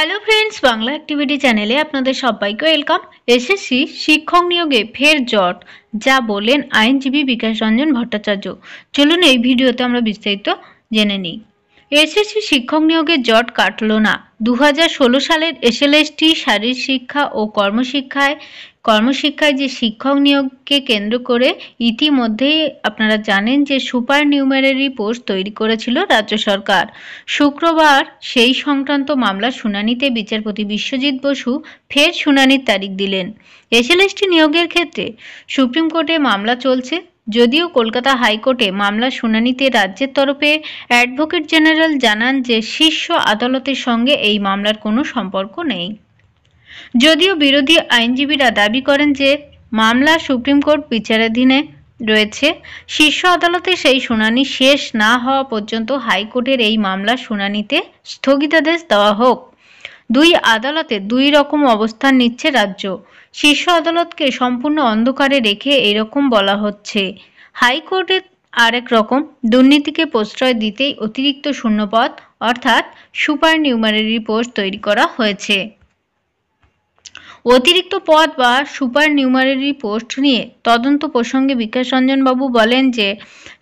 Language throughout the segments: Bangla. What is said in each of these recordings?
হ্যালো ফ্রেন্ডস, বাংলা অ্যাক্টিভিটি চ্যানেলে আপনাদের সবাইকে ওয়েলকাম। এসএসসি শিক্ষক নিয়োগে ফের জট, যা বললেন আইনজীবী বিকাশ রঞ্জন ভট্টাচার্য। চলুন এই ভিডিওতে আমরা বিস্তারিত জেনে নিই। এসএসসি শিক্ষক নিয়োগের জট কাটল না। 2016 সালের এসএলএসটি শারীরিক শিক্ষা ও কর্মশিক্ষায় যে শিক্ষক নিয়োগকে কেন্দ্র করে ইতিমধ্যেই আপনারা জানেন যে সুপার নিউমারি পোস্ট তৈরি করেছিল রাজ্য সরকার। শুক্রবার সেই সংক্রান্ত মামলার শুনানিতে বিচারপতি বিশ্বজিৎ বসু ফের শুনানির তারিখ দিলেন। এসএলএসটি নিয়োগের ক্ষেত্রে সুপ্রিম কোর্টে মামলা চলছে। যদিও কলকাতা হাইকোর্টে মামলার শুনানিতে রাজ্যের তরফে অ্যাডভোকেট জেনারেল জানান যে শীর্ষ আদালতের সঙ্গে এই মামলার কোনো সম্পর্ক নেই। যদিও বিরোধী আইনজীবীরা দাবি করেন যে মামলা সুপ্রিম কোর্ট বিচারাধীনে রয়েছে, শীর্ষ আদালতে সেই শুনানি শেষ না হওয়া পর্যন্ত হাইকোর্টের এই মামলার শুনানিতে স্থগিতাদেশ দেওয়া হোক। দুই আদালতে দুই রকম অবস্থান নিচ্ছে রাজ্য। শীর্ষ আদালতকে সম্পূর্ণ অন্ধকারে রেখে এরকম বলা হচ্ছে, হাইকোর্টের আরেক রকম, দুর্নীতিকে প্রশ্রয় দিতেই অতিরিক্ত শূন্যপদ অর্থাৎ সুপার নিউমারি পোস্ট তৈরি করা হয়েছে। অতিরিক্ত পদ বা সুপার নিউমারি পোস্ট নিয়ে তদন্ত প্রসঙ্গে বিকাশ রঞ্জন বাবু বলেন যে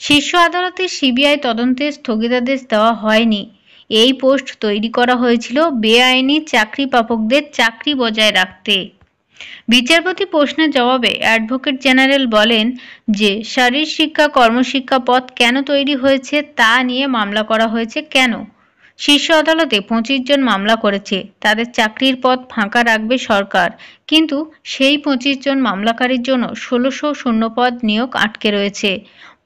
শীর্ষ আদালতে সিবিআই তদন্তের স্থগিতাদেশ দেওয়া হয়নি। এই পোস্ট তৈরি করা হয়েছিল বেআইনি চাকরি প্রাপকদের চাকরি বজায় রাখতে। বিচারপতি প্রশ্নের জবাবে অ্যাডভোকেট জেনারেল বলেন যে শারীরিক শিক্ষা কর্মশিক্ষা পদ কেন তৈরি হয়েছে তা নিয়ে মামলা করা হয়েছে কেন। শীর্ষ আদালতে 25 জন মামলা করেছে, তাদের চাকরির পদ ফাঁকা রাখবে সরকার, কিন্তু সেই 25 জন মামলাকারীর জন্য 1600 শূন্যপদ নিয়োগ আটকে রয়েছে।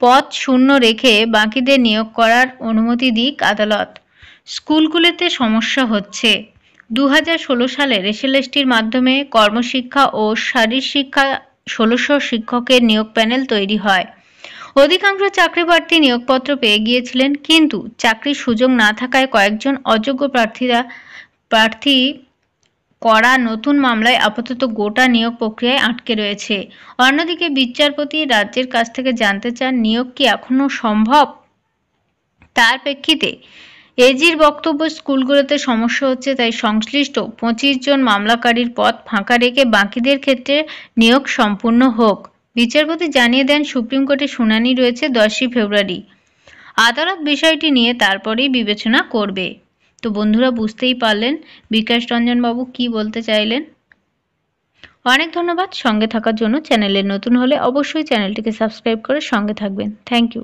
পদ শূন্য রেখে বাকিদের নিয়োগ করার অনুমতি দিক আদালত। স্কুলগুলিতে সমস্যা হচ্ছে। 2016 সালের এসএলএসটির মাধ্যমে কর্মশিক্ষা ও শারীরিক শিক্ষা 1600 শিক্ষকের নিয়োগ প্যানেল তৈরি হয়। অধিকাংশ চাকরি প্রার্থী নিয়োগপত্র পেয়ে গিয়েছিলেন, কিন্তু চাকরির সুযোগ না থাকায় কয়েকজন অযোগ্য প্রার্থী করা নতুন মামলায় আপাতত গোটা নিয়োগ প্রক্রিয়ায় আটকে রয়েছে। অন্যদিকে বিচারপতি রাজ্যের কাছ থেকে জানতে চান নিয়োগ কি এখনও সম্ভব। তার প্রেক্ষিতে এজির বক্তব্য, স্কুলগুলোতে সমস্যা হচ্ছে, তাই সংশ্লিষ্ট 25 জন মামলাকারীর পদ ফাঁকা রেখে বাকিদের ক্ষেত্রে নিয়োগ সম্পূর্ণ হোক। বিচারপতি জানিয়ে দেন সুপ্রিম কোর্টে শুনানি রয়েছে 10ই ফেব্রুয়ারি। আদালত বিষয়টি নিয়ে তারপরেই বিবেচনা করবে। তো বন্ধুরা, বুঝতেই পারলেন বিকাশ রঞ্জন বাবু কি বলতে চাইলেন। অনেক ধন্যবাদ সঙ্গে থাকার জন্য। চ্যানেলে নতুন হলে অবশ্যই চ্যানেলটিকে সাবস্ক্রাইব করে সঙ্গে থাকবেন। Thank you.